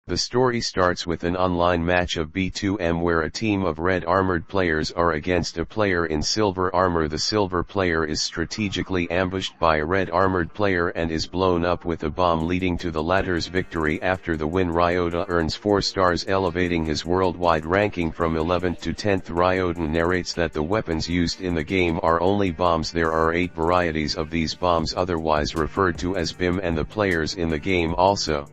The story starts with an online match of B2M where a team of red armored players are against a player in silver armor. The silver player is strategically ambushed by a red armored player and is blown up with a bomb, leading to the latter's victory. After the win, Ryota earns 4 stars, elevating his worldwide ranking from 11th to 10th. Ryota narrates that the weapons used in the game are only bombs. There are 8 varieties of these bombs, otherwise referred to as BIM, and the players in the game also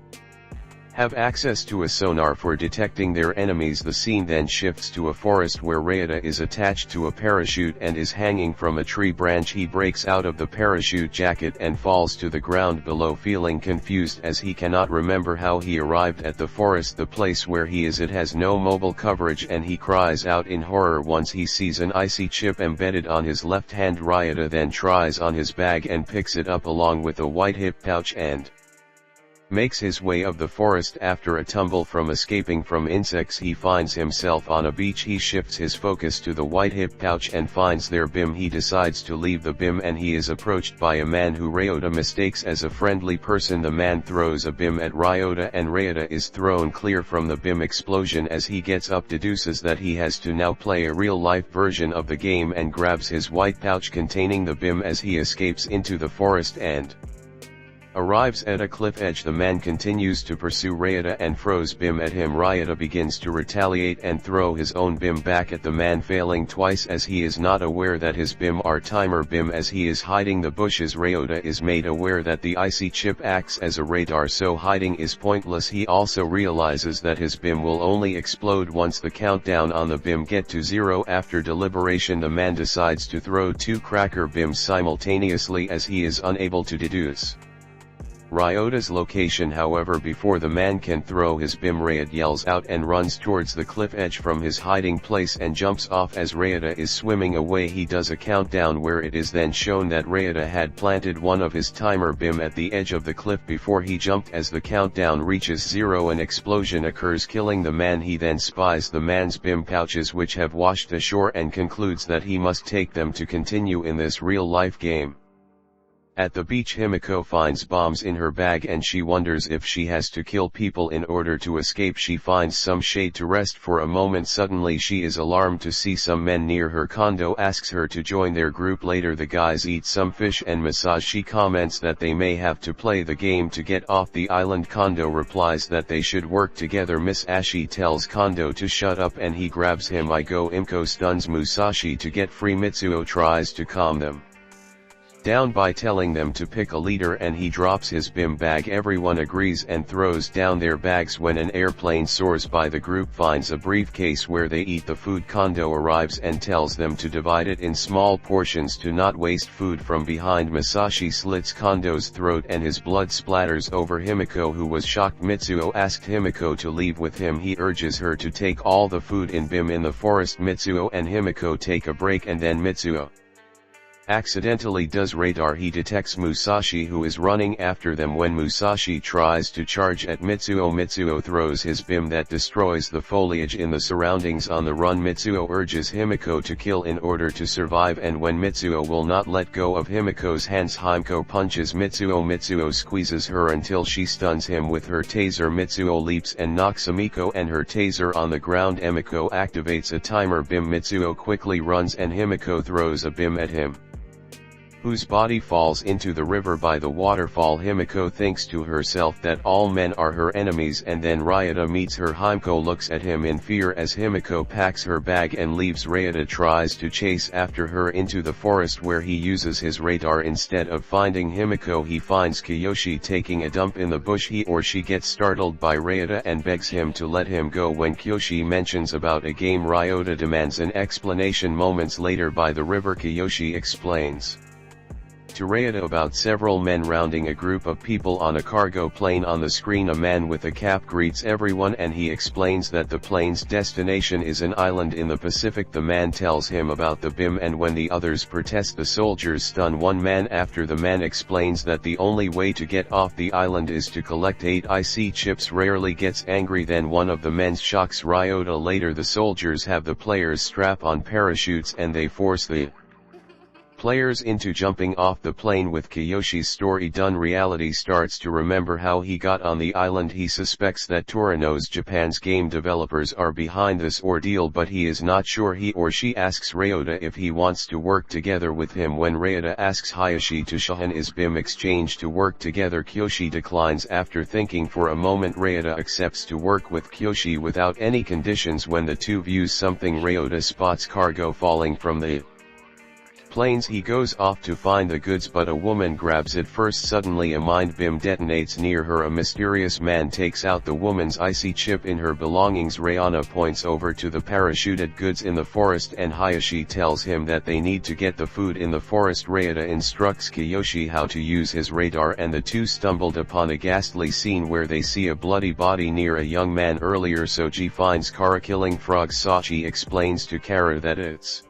have access to a sonar for detecting their enemies. The scene then shifts to a forest where Ryota is attached to a parachute and is hanging from a tree branch. He breaks out of the parachute jacket and falls to the ground below, feeling confused as he cannot remember how he arrived at the forest. The place where he is, it has no mobile coverage, and he cries out in horror once he sees an icy chip embedded on his left hand. Ryota then tries on his bag and picks it up along with a white hip pouch and makes his way of the forest. After a tumble from escaping from insects, he finds himself on a beach. He shifts his focus to the white hip pouch and finds their BIM. He decides to leave the BIM and he is approached by a man who Ryota mistakes as a friendly person. The man throws a BIM at Ryota and Ryota is thrown clear from the BIM explosion. As he gets up, deduces that he has to now play a real-life version of the game and grabs his white pouch containing the BIM as he escapes into the forest and arrives at a cliff edge. The man continues to pursue Ryota and throws BIM at him. Ryota begins to retaliate and throw his own BIM back at the man, failing twice as he is not aware that his BIM are timer BIM. As he is hiding the bushes, Ryota is made aware that the icy chip acts as a radar, so hiding is pointless. He also realizes that his BIM will only explode once the countdown on the BIM get to 0. After deliberation, the man decides to throw 2 cracker BIMs simultaneously as he is unable to deduce Ryota's location. However, before the man can throw his BIM, Ryota yells out and runs towards the cliff edge from his hiding place and jumps off. As Ryota is swimming away, he does a countdown where it is then shown that Ryota had planted one of his timer BIM at the edge of the cliff before he jumped. As the countdown reaches 0, an explosion occurs, killing the man. He then spies the man's BIM pouches which have washed ashore and concludes that he must take them to continue in this real-life game. At the beach, Himiko finds bombs in her bag and she wonders if she has to kill people in order to escape. She finds some shade to rest for a moment. Suddenly she is alarmed to see some men near her. Kondo asks her to join their group. Later the guys eat some fish and massage. She comments that they may have to play the game to get off the island. Kondo replies that they should work together. Miss Ashi tells Kondo to shut up and he grabs him. Imko stuns Musashi to get free. Mitsuo tries to calm them down by telling them to pick a leader and he drops his BIM bag. Everyone agrees and throws down their bags when an airplane soars by. The group finds a briefcase where they eat the food. Kondo arrives and tells them to divide it in small portions to not waste food. From behind, Musashi slits Kondo's throat and his blood splatters over Himiko, who was shocked. Mitsuo asked Himiko to leave with him. He urges her to take all the food in BIM in the forest. Mitsuo and Himiko take a break and then Mitsuo accidentally does radar. He detects Musashi, who is running after them. When Musashi tries to charge at Mitsuo, Mitsuo throws his BIM that destroys the foliage in the surroundings. On the run, Mitsuo urges Himiko to kill in order to survive, and when Mitsuo will not let go of Himiko's hands, Himiko punches Mitsuo. Mitsuo squeezes her until she stuns him with her taser. Mitsuo leaps and knocks Himiko and her taser on the ground. Himiko activates a timer BIM. Mitsuo quickly runs and Himiko throws a BIM at him, whose body falls into the river by the waterfall. Himiko thinks to herself that all men are her enemies, and then Ryota meets her. Himiko looks at him in fear as Himiko packs her bag and leaves. Ryota tries to chase after her into the forest where he uses his radar. Instead of finding Himiko, he finds Kiyoshi taking a dump in the bush. He or she gets startled by Ryota and begs him to let him go. When Kiyoshi mentions about a game, Ryota demands an explanation. Moments later, by the river, Kiyoshi explains to Ryota about several men rounding a group of people on a cargo plane. On the screen, a man with a cap greets everyone and he explains that the plane's destination is an island in the Pacific. The man tells him about the BIM, and when the others protest, the soldiers stun one man. After the man explains that the only way to get off the island is to collect 8 IC chips, rarely gets angry. Then one of the men shocks Ryota. Later the soldiers have the players strap on parachutes and they force the Players into jumping off the plane with Kiyoshi's story done. Reality starts to remember how he got on the island. He suspects that Torino's Japan's game developers are behind this ordeal, but he is not sure. He or she asks Ryota if he wants to work together with him. When Ryota asks Hayashi to show his BIM exchange to work together, Kiyoshi declines. After thinking for a moment, Ryota accepts to work with Kiyoshi without any conditions. When the two views something, Ryota spots cargo falling from the planes. He goes off to find the goods, but a woman grabs it first. Suddenly a mind BIM detonates near her. A mysterious man takes out the woman's IC chip in her belongings. Rayana points over to the parachuted goods in the forest, and Hayashi tells him that they need to get the food in the forest. Ryota instructs Kiyoshi how to use his radar, and the two stumbled upon a ghastly scene where they see a bloody body near a young man. Earlier, Soji finds Kara killing frogs. Sachi explains to Kara that it's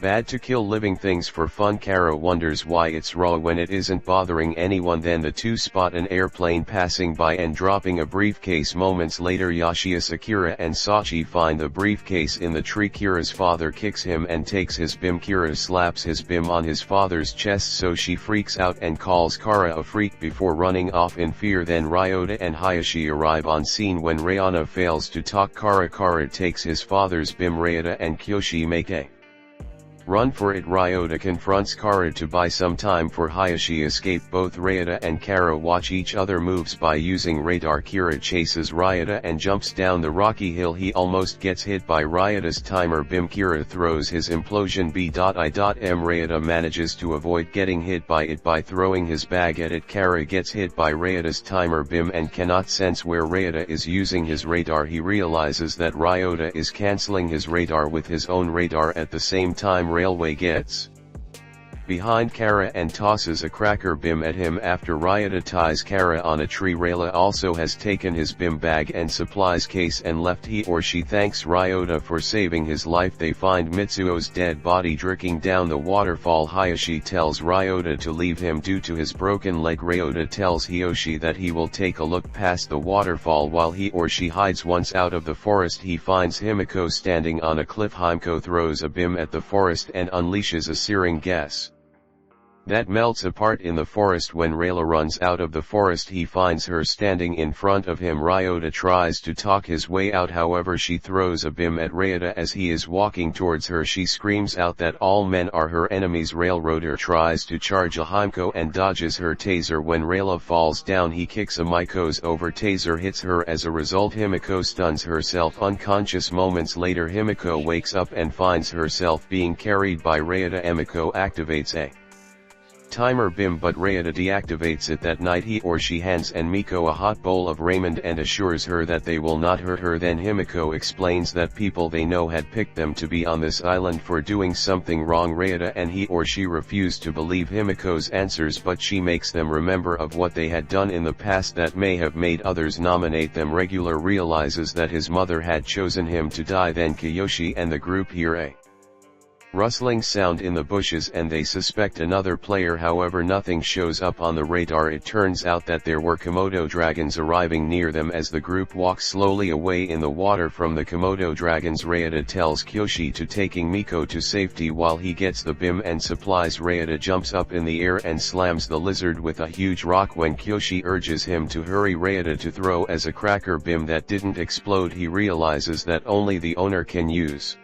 bad to kill living things for fun. Kara wonders why it's raw when it isn't bothering anyone. Then the two spot an airplane passing by and dropping a briefcase. Moments later, Yashiasa, Kira and Sachi find the briefcase in the tree. Kira's father kicks him and takes his BIM. Kira slaps his BIM on his father's chest, so she freaks out and calls Kara a freak before running off in fear. Then Ryota and Hayashi arrive on scene. When Rayana fails to talk Kara takes his father's BIM. Ryota and Kiyoshi make a run for it. Ryota confronts Kara to buy some time for Hayashi escape. Both Ryota and Kara watch each other moves by using radar. Kira chases Ryota and jumps down the rocky hill. He almost gets hit by Ryota's timer BIM. Kira throws his implosion B.I.M. Ryota manages to avoid getting hit by it by throwing his bag at it. Kara gets hit by Ryota's timer BIM and cannot sense where Ryota is using his radar. He realizes that Ryota is cancelling his radar with his own radar. At the same time, Railway gets behind Kara and tosses a cracker BIM at him. After Ryota ties Kara on a tree, Rayla also has taken his BIM bag and supplies case and left. He or she thanks Ryota for saving his life. They find Mitsuo's dead body drifting down the waterfall. Hayashi tells Ryota to leave him due to his broken leg. Ryota tells Hiyoshi that he will take a look past the waterfall while he or she hides. Once out of the forest, he finds Himiko standing on a cliff. Himiko throws a BIM at the forest and unleashes a searing gas that melts apart in the forest. When Rayla runs out of the forest, he finds her standing in front of him. Ryota tries to talk his way out, however she throws a BIM at Ryota as he is walking towards her. She screams out that all men are her enemies. Railroader tries to charge a Himiko and dodges her taser. When Rayla falls down, he kicks a Miko's over. Taser hits her. As a result, Himiko stuns herself unconscious. Moments later, Himiko wakes up and finds herself being carried by Ryota. Himiko activates a timer BIM, but Ryota deactivates it. That night, he or she hands Miko a hot bowl of ramen and assures her that they will not hurt her. Then Himiko explains that people they know had picked them to be on this island for doing something wrong. Ryota and he or she refuse to believe Himiko's answers, but she makes them remember of what they had done in the past that may have made others nominate them. Regular realizes that his mother had chosen him to die. Then Kiyoshi and the group hear a rustling sound in the bushes and they suspect another player. However, nothing shows up on the radar. It turns out that there were Komodo dragons arriving near them. As the group walks slowly away in the water from the Komodo dragons, Ryota tells Kiyoshi to taking Miko to safety while he gets the BIM and supplies. Ryota jumps up in the air and slams the lizard with a huge rock. When Kiyoshi urges him to hurry, Ryota to throw as a cracker BIM that didn't explode. He realizes that only the owner can use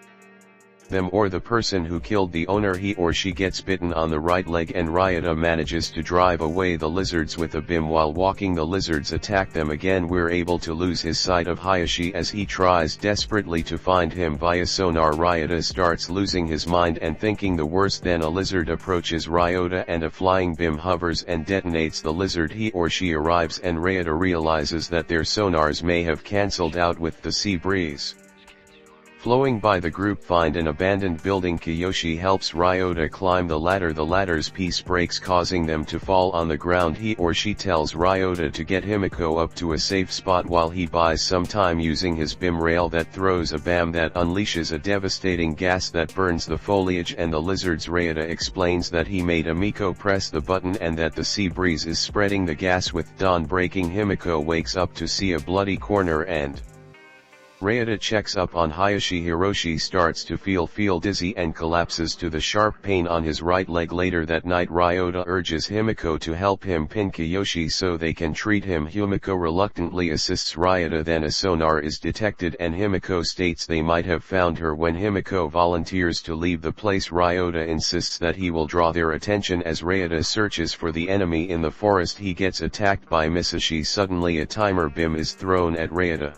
them or the person who killed the owner. He or she gets bitten on the right leg and Ryota manages to drive away the lizards with a BIM. While walking, the lizards attack them again. We're able to lose his sight of Hayashi as he tries desperately to find him via sonar. Ryota starts losing his mind and thinking the worst. Then a lizard approaches Ryota and a flying BIM hovers and detonates the lizard. He or she arrives and Ryota realizes that their sonars may have cancelled out with the sea breeze flowing by. The group find an abandoned building. Kiyoshi helps Ryota climb the ladder. The ladder's piece breaks, causing them to fall on the ground. He or she tells Ryota to get Himiko up to a safe spot while he buys some time using his BIM rail that throws a BAM that unleashes a devastating gas that burns the foliage and the lizards. Ryota explains that he made Miko press the button and that the sea breeze is spreading the gas. With dawn breaking, Himiko wakes up to see a bloody corner and Ryota checks up on Hayashi. Hiroshi starts to feel dizzy and collapses to the sharp pain on his right leg. Later that night Ryota urges Himiko to help him pin Kiyoshi so they can treat him. Himiko reluctantly assists Ryota. Then a sonar is detected and Himiko states they might have found her. When Himiko volunteers to leave the place, Ryota insists that he will draw their attention. As Ryota searches for the enemy in the forest, he gets attacked by Misashi. Suddenly a timer beam is thrown at Ryota.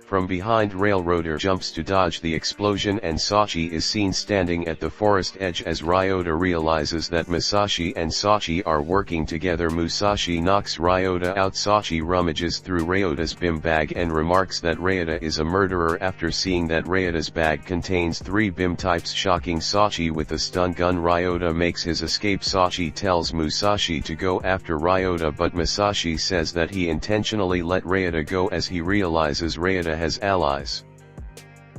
From behind, Railroader jumps to dodge the explosion and Sachi is seen standing at the forest edge. As Ryota realizes that Musashi and Sachi are working together, Musashi knocks Ryota out. Sachi rummages through Ryota's BIM bag and remarks that Ryota is a murderer. After seeing that Ryota's bag contains 3 BIM types, shocking Sachi with a stun gun, Ryota makes his escape. Sachi tells Musashi to go after Ryota, but Musashi says that he intentionally let Ryota go as he realizes Ryota has allies.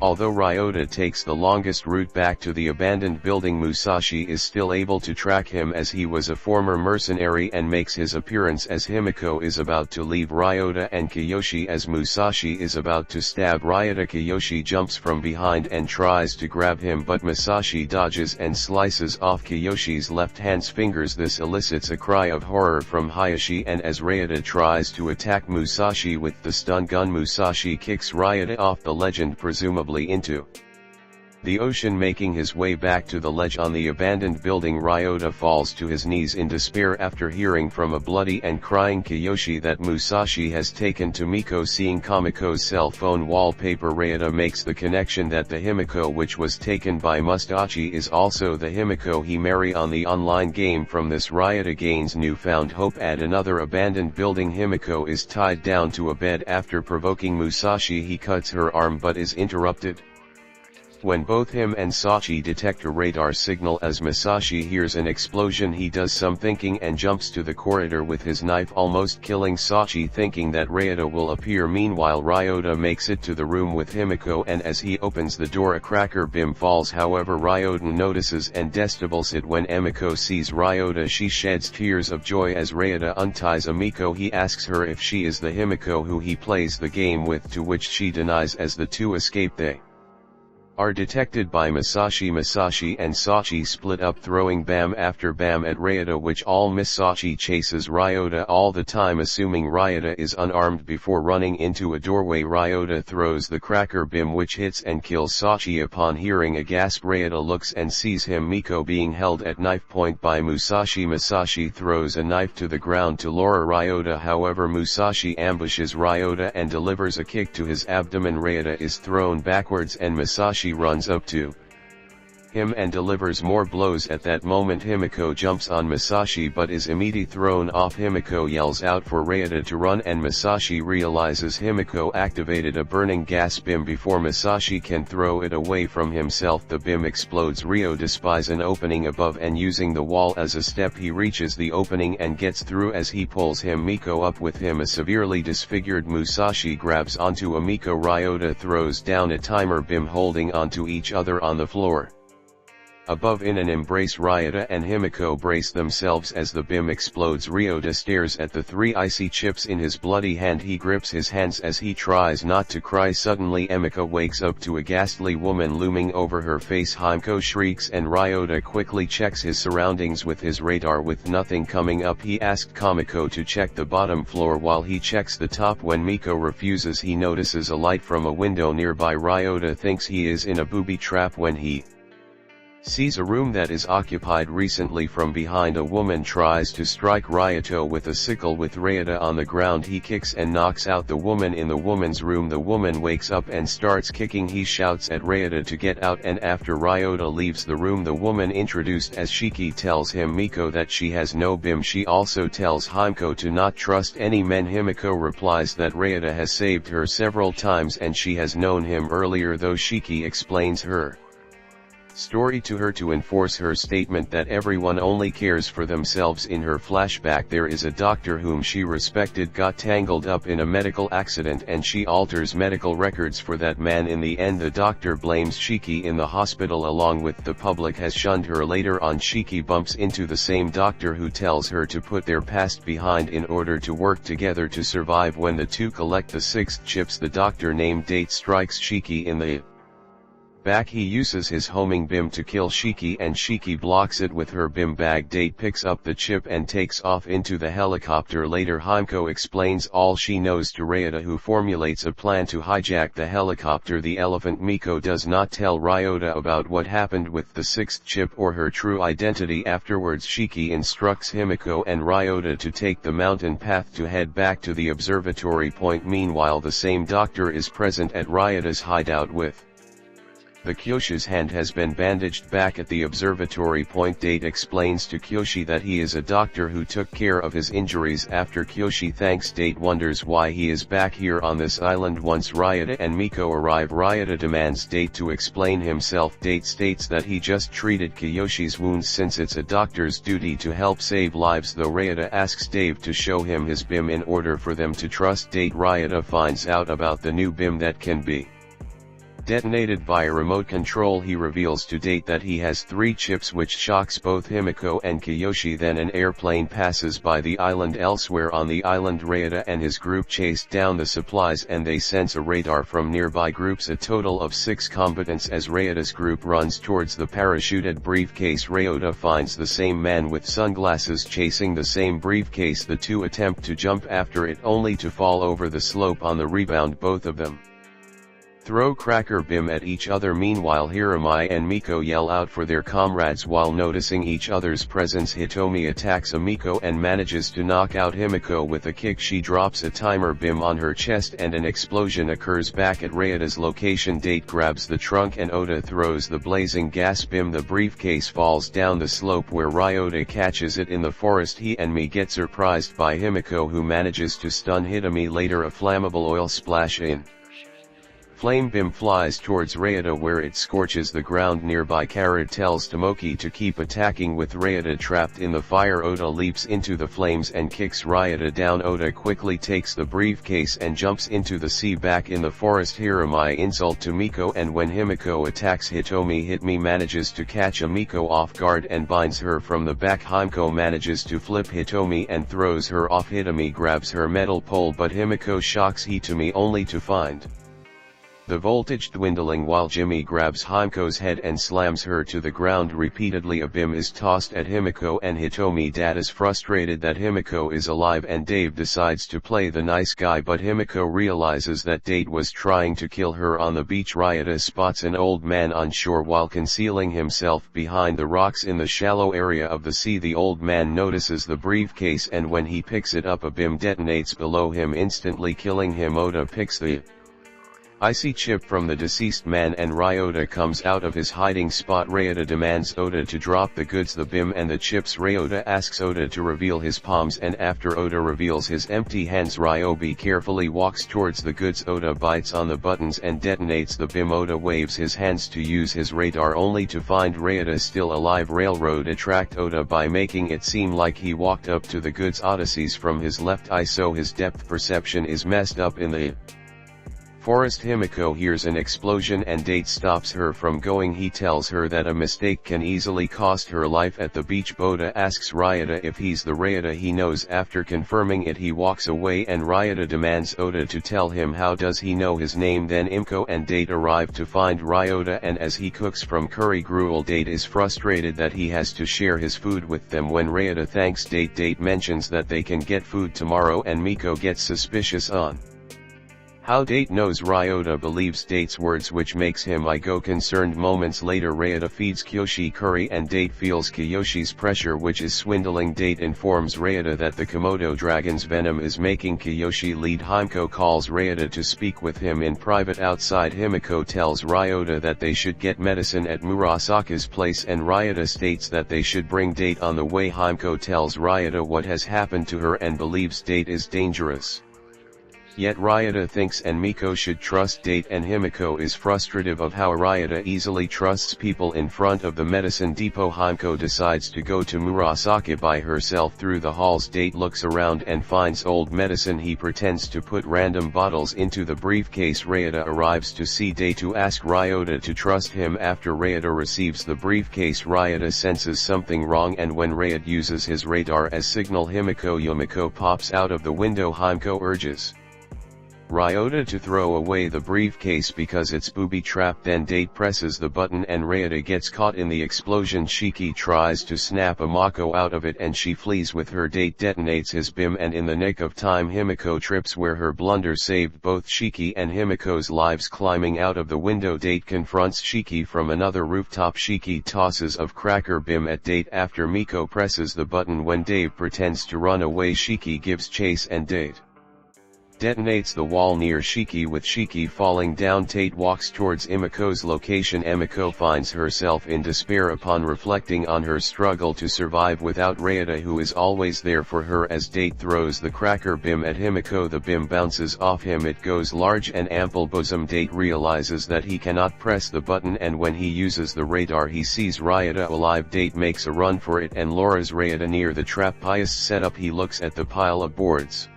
Although Ryota takes the longest route back to the abandoned building, Musashi is still able to track him as he was a former mercenary and makes his appearance as Himiko is about to leave Ryota and Kiyoshi. As Musashi is about to stab Ryota, Kiyoshi jumps from behind and tries to grab him, but Musashi dodges and slices off Kiyoshi's left hand's fingers. This elicits a cry of horror from Hayashi, and as Ryota tries to attack Musashi with the stun gun, Musashi kicks Ryota off the ledge and presumably into the ocean. Making his way back to the ledge on the abandoned building, Ryota falls to his knees in despair after hearing from a bloody and crying Kiyoshi that Musashi has taken to Miko. Seeing Kamiko's cell phone wallpaper, Ryota makes the connection that the Himiko which was taken by Musashi is also the Himiko he married on the online game. From this, Ryota gains newfound hope. At another abandoned building, Himiko is tied down to a bed. After provoking Musashi, he cuts her arm but is interrupted when both him and Sachi detect a radar signal. As Musashi hears an explosion, he does some thinking and jumps to the corridor with his knife, almost killing Sachi, thinking that Ryota will appear. Meanwhile, Ryota makes it to the room with Himiko, and as he opens the door, a cracker BIM falls. However, Ryota notices and destables it. When Himiko sees Ryota, she sheds tears of joy. As Ryota unties Amiko, he asks her if she is the Himiko who he plays the game with, to which she denies. As the two escape, they are detected by Musashi. Musashi and Sachi split up, throwing bam after bam at Ryota, which all miss. Sachi chases Ryota all the time, assuming Ryota is unarmed. Before running into a doorway, Ryota throws the cracker BIM, which hits and kills Sachi. Upon hearing a gasp, Ryota looks and sees Himiko being held at knife point by Musashi. Musashi throws a knife to the ground to lure Ryota, however Musashi ambushes Ryota and delivers a kick to his abdomen. Ryota is thrown backwards and Musashi runs up to him and delivers more blows. At that moment, Himiko jumps on Musashi but is immediately thrown off. Himiko yells out for Ryota to run, and Musashi realizes Himiko activated a burning gas BIM. Before Musashi can throw it away from himself, the BIM explodes. Ryota spies an opening above, and using the wall as a step, he reaches the opening and gets through. As he pulls Himiko up with him, a severely disfigured Musashi grabs onto Amiko. Ryota throws down a timer BIM, holding onto each other on the floor above. In an embrace, Ryota and Himiko brace themselves as the BIM explodes. Ryota stares at the 3 icy chips in his bloody hand. He grips his hands as he tries not to cry. Suddenly Himiko wakes up to a ghastly woman looming over her face. Himiko shrieks and Ryota quickly checks his surroundings with his radar. With nothing coming up, he asked Kamiko to check the bottom floor while he checks the top. When Miko refuses, he notices a light from a window nearby. Ryota thinks he is in a booby trap when he sees a room that is occupied recently. From behind, a woman tries to strike Ryota with a sickle. With Ryota on the ground, he kicks and knocks out the woman in the woman's room. The woman wakes up and starts kicking. He shouts at Ryota to get out, and after Ryota leaves the room, the woman introduced as Shiki tells Himiko that she has no BIM. She also tells Himiko to not trust any men. Himiko replies that Ryota has saved her several times and she has known him earlier, though Shiki explains her story to her to enforce her statement that everyone only cares for themselves. In her flashback, there is a doctor whom she respected got tangled up in a medical accident and she alters medical records for that man. In the end, the doctor blames Shiki in the hospital along with the public has shunned her. Later on, Shiki bumps into the same doctor who tells her to put their past behind in order to work together to survive. When the two collect the sixth chips, the doctor named Date strikes Shiki in the back. He uses his homing beam to kill Shiki and Shiki blocks it with her beam bag. Date picks up the chip and takes off into the helicopter. Later, Himeko explains all she knows to Ryota, who formulates a plan to hijack the helicopter. The elephant Miko does not tell Ryota about what happened with the sixth chip or her true identity. Afterwards, Shiki instructs Himeko and Ryota to take the mountain path to head back to the observatory point. Meanwhile, the same doctor is present at Ryota's hideout with the Kyoshi's hand has been bandaged back at the observatory point. Date explains to Kyoshi that he is a doctor who took care of his injuries. After Kyoshi thanks Date, wonders why he is back here on this island. Once Ryota and Miko arrive, Ryota demands Date to explain himself. Date states that he just treated Kyoshi's wounds since it's a doctor's duty to help save lives, though Ryota asks Dave to show him his BIM in order for them to trust Date. Ryota finds out about the new BIM that can be detonated by a remote control. He reveals to Date that he has 3 chips, which shocks both Himeko and Kiyoshi. Then an airplane passes by the island. Elsewhere on the island, Ryota and his group chase down the supplies and they sense a radar from nearby groups. A total of 6 combatants as Ryota's group runs towards the parachuted briefcase. Ryota finds the same man with sunglasses chasing the same briefcase. The two attempt to jump after it only to fall over the slope. On the rebound, both of them throw cracker beam at each other. Meanwhile, Hiromai and Miko yell out for their comrades. While noticing each other's presence, Hitomi attacks Miko and manages to knock out Himeko with a kick. She drops a timer beam on her chest and an explosion occurs back at Ryota's location. Date grabs the trunk and Oda throws the blazing gas beam. The briefcase falls down the slope where Ryota catches it in the forest. He and me get surprised by Himeko, who manages to stun Hitomi. Later, a flammable oil splash in flame beam flies towards Ryota where it scorches the ground nearby. Kara tells Tomoki to keep attacking. With Ryota trapped in the fire, Oda leaps into the flames and kicks Ryota down. Oda quickly takes the briefcase and jumps into the sea. Back in the forest, Hiromai insult to Miko, and when Himeko attacks Hitomi, Hitmi manages to catch Miko off guard and binds her from the back. Himeko manages to flip Hitomi and throws her off. Hitomi grabs her metal pole, but Himeko shocks Hitomi only to find the voltage dwindling while Jimmy grabs Himeko's head and slams her to the ground repeatedly. A beam is tossed at Himeko and Hitomi. Dad is frustrated that Himeko is alive and Dave decides to play the nice guy, but Himeko realizes that Date was trying to kill her. On the beach, Ryota spots an old man on shore while concealing himself behind the rocks in the shallow area of the sea. The old man notices the briefcase and when he picks it up, a beam detonates below him, instantly killing him. Oda picks the icy chip from the deceased man and Ryota comes out of his hiding spot. Ryota demands Oda to drop the goods, the beam and the chips. Ryota asks Oda to reveal his palms, and after Oda reveals his empty hands, Ryobi carefully walks towards the goods. Oda bites on the buttons and detonates the beam. Oda waves his hands to use his radar only to find Ryota still alive. Railroad attract Oda by making it seem like he walked up to the goods Odysseys from his left eye, so his depth perception is messed up. In the forest, Himeko hears an explosion and Date stops her from going. He tells her that a mistake can easily cost her life. At the beach, Oda asks Ryota if he's the Ryota he knows. After confirming it, he walks away and Ryota demands Oda to tell him how does he know his name. Then Imko and Date arrive to find Ryota, and as he cooks from curry gruel, Date is frustrated that he has to share his food with them. When Ryota thanks Date, Date mentions that they can get food tomorrow and Miko gets suspicious on how Date knows. Ryota believes Date's words, which makes him concerned. Moments later, Ryota feeds Kyoshi curry and Date feels Kyoshi's pressure, which is swindling. Date informs Ryota that the Komodo dragon's venom is making Kyoshi lead. Himeko calls Ryota to speak with him in private. Outside, Himeko tells Ryota that they should get medicine at Murasaka's place and Ryota states that they should bring Date on the way. Himeko tells Ryota what has happened to her and believes Date is dangerous. Yet Ryota thinks and Miko should trust Date, and Himiko is frustrative of how Ryota easily trusts people. In front of the medicine depot, Himiko decides to go to Murasaki by herself. Through the halls, Date looks around and finds old medicine. He pretends to put random bottles into the briefcase. Ryota arrives to see Date to ask Ryota to trust him. After Ryota receives the briefcase, Ryota senses something wrong, and when Ryota uses his radar as signal, Yumiko pops out of the window. Himiko urges Ryota to throw away the briefcase because it's booby-trapped. Then Date presses the button and Ryota gets caught in the explosion. Shiki tries to snap Amako out of it and she flees with her. Date detonates his BIM, and in the nick of time Himiko trips, where her blunder saved both Shiki and Himiko's lives. Climbing out of the window, Date confronts Shiki from another rooftop. Shiki tosses of cracker BIM at Date after Miko presses the button. When Dave pretends to run away, Shiki gives chase and Date detonates the wall near Shiki. With Shiki falling down, Date walks towards Emiko's location. Emiko finds herself in despair upon reflecting on her struggle to survive without Ryota, who is always there for her. As Date throws the cracker BIM at Himiko, the BIM bounces off him. It goes large and ample bosom. Date realizes that he cannot press the button, and when he uses the radar he sees Ryota alive. Date makes a run for it and lures Ryota near the trapeze setup. He looks at the pile of boards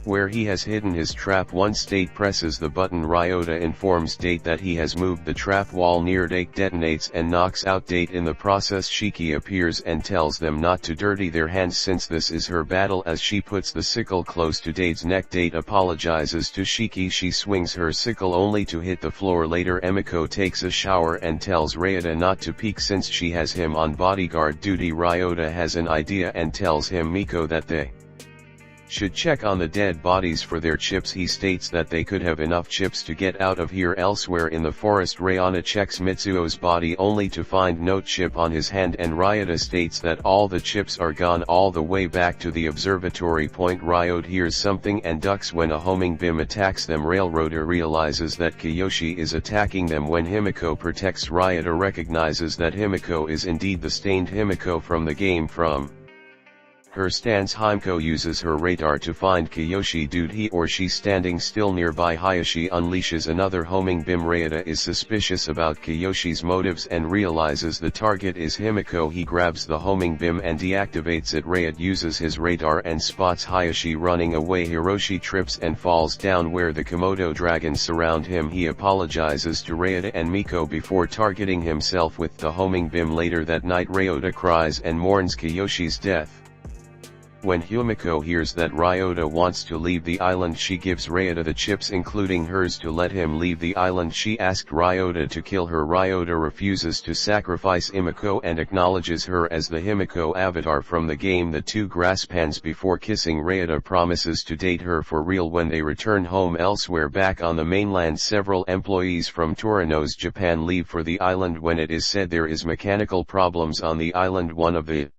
where he has hidden his trap. Once Date presses the button, Ryota informs Date that he has moved the trap wall near. Date detonates and knocks out Date. In the process, Shiki appears and tells them not to dirty their hands since this is her battle. As she puts the sickle close to Date's neck, Date apologizes to Shiki. She swings her sickle only to hit the floor. Later, Emiko takes a shower and tells Ryota not to peek since she has him on bodyguard duty. Ryota has an idea and tells him Miko that they should check on the dead bodies for their chips. He states that they could have enough chips to get out of here. Elsewhere in the forest, Rayana checks Mitsuo's body only to find no chip on his hand, and Ryota states that all the chips are gone. All the way back to the observatory point, Ryota hears something and ducks when a homing BIM attacks them. Railroader realizes that Kiyoshi is attacking them. When Himiko protects Ryota, recognizes that Himiko is indeed the stained Himiko from the game. From her stance, Himiko uses her radar to find Kiyoshi. Dude, he or she standing still nearby. Hayashi unleashes another homing BIM. Ryota is suspicious about Kiyoshi's motives and realizes the target is Himiko. He grabs the homing BIM and deactivates it. Ryota uses his radar and spots Hayashi running away. Hiroshi trips and falls down where the Komodo dragons surround him. He apologizes to Ryota and Miko before targeting himself with the homing BIM. Later that night, Ryota cries and mourns Kiyoshi's death. When Himiko hears that Ryota wants to leave the island, she gives Ryota the chips, including hers, to let him leave the island. She asked Ryota to kill her. Ryota refuses to sacrifice Himiko and acknowledges her as the Himiko avatar from the game. The two grasp hands before kissing. Ryota promises to date her for real when they return home. Elsewhere, back on the mainland, several employees from Torino's Japan leave for the island when it is said there is mechanical problems on the island. One of the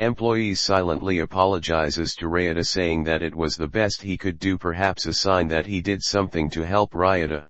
employees silently apologizes to Ryota, saying that it was the best he could do, perhaps a sign that he did something to help Ryota.